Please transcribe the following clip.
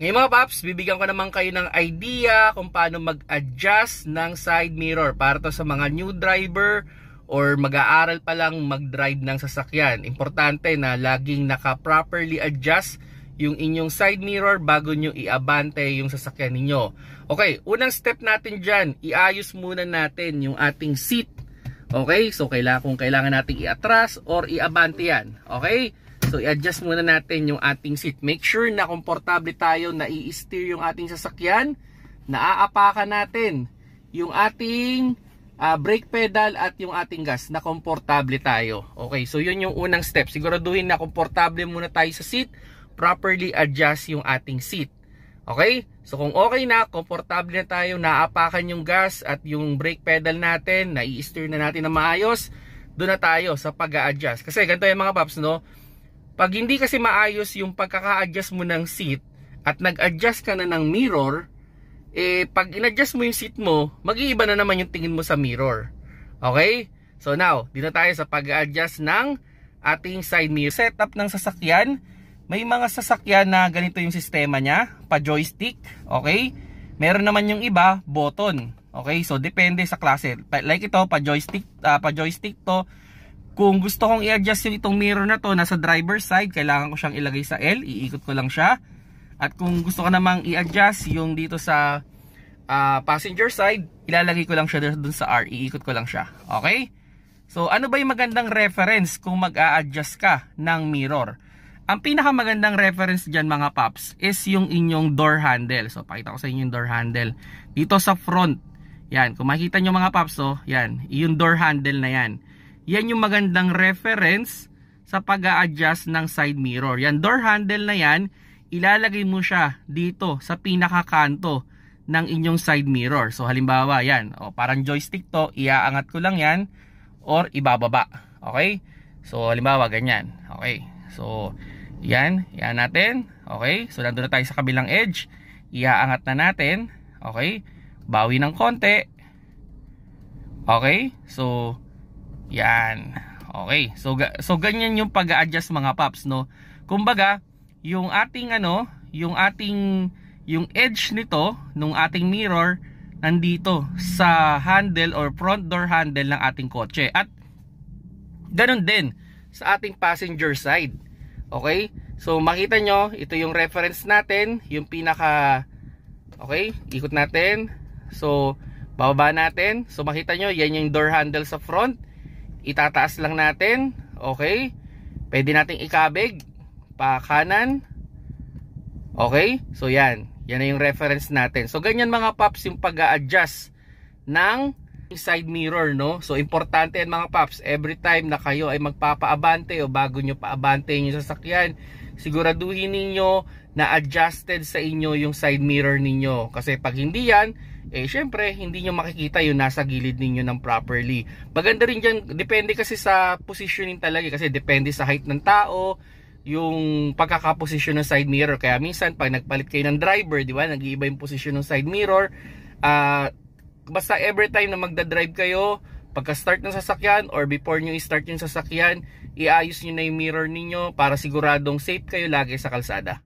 Ngayon mga paps, bibigyan ko naman kayo ng idea kung paano mag-adjust ng side mirror para to sa mga new driver or mag-aaral pa lang mag-drive ng sasakyan. Importante na laging naka-properly adjust yung inyong side mirror bago nyo i-abante yung sasakyan ninyo. Okay, unang step natin dyan, iayos muna natin yung ating seat. Okay, so kailangan natin i-atras or i-abante yan. Okay, so i-adjust muna natin yung ating seat. Make sure na komportable tayo na i-steer yung ating sasakyan. Naaapakan natin yung ating brake pedal at yung ating gas na komportable tayo. Okay, so yun yung unang step. Siguraduhin na komportable muna tayo sa seat. Properly adjust yung ating seat. Okay, so kung okay na, komportable na tayo, naaapakan yung gas at yung brake pedal natin, na-i-steer na natin na maayos, doon na tayo sa pag-a-adjust. Kasi ganito yung mga paps, no? Pag hindi kasi maayos yung pagkaka-adjust mo ng seat at nag-adjust ka na ng mirror, pag in-adjust mo yung seat mo, mag-iiba na naman yung tingin mo sa mirror. Okay? So now, dito tayo sa pag-adjust ng ating side mirror. Setup ng sasakyan, may mga sasakyan na ganito yung sistema niya, pa-joystick. Okay? Meron naman yung iba, button. Okay? So depende sa klase. Like ito, pa-joystick to. Kung gusto kong i-adjust yung itong mirror na to, nasa driver's side, kailangan ko siyang ilagay sa L, iikot ko lang siya. At kung gusto ko namang i-adjust yung dito sa passenger side, ilalagay ko lang siya dun sa R, iikot ko lang siya. Okay? So ano ba yung magandang reference kung mag-a-adjust ka ng mirror? Ang pinakamagandang reference dyan mga paps is yung inyong door handle. So pakita ko sa inyo yung door handle. Dito sa front, yan, kung makikita nyo mga paps, oh, yan, yung door handle na yan. Yan yung magandang reference sa pag-a-adjust ng side mirror. Yan, door handle na yan, ilalagay mo siya dito sa pinakakanto ng inyong side mirror. So halimbawa, yan, oh, parang joystick to, iaangat ko lang yan or ibababa. Okay? So halimbawa, ganyan. Okay? So yan natin. Okay? So nandun na tayo sa kabilang edge. Iaangat na natin. Okay? Bawi ng konti. Okay? So yan. Okay. So ganyan yung pag-a-adjust mga paps, no. Kumbaga, yung ating yung edge nito nung ating mirror nandito sa handle or front door handle ng ating kotse. At ganun din sa ating passenger side. Okay? So makita nyo, ito yung reference natin, yung pinaka, okay, ikot natin. So bababa natin. So makita nyo, yan yung door handle sa front. Itataas lang natin. Okay? Pwede nating ikabig pa kanan. Okay? So yan na yung reference natin. So ganyan mga paps yung pag-a-adjust ng side mirror, no? So importante yan mga paps, every time na kayo ay magpapaabante o bago nyo paabante yung sasakyan, siguraduhin ninyo na adjusted sa inyo yung side mirror ninyo. Kasi pag hindi yan, syempre hindi nyo makikita yung nasa gilid ninyo ng properly. Maganda rin dyan, depende kasi sa positioning talaga, kasi depende sa height ng tao yung pagkakaposisyon ng side mirror. Kaya minsan pag nagpalit kayo ng driver, di ba, nag-iiba yung position ng side mirror. Basta every time na magdadrive kayo, pagka-start ng sasakyan or before nyo i-start yung sasakyan, iayos nyo na yung mirror ninyo para siguradong safe kayo lagi sa kalsada.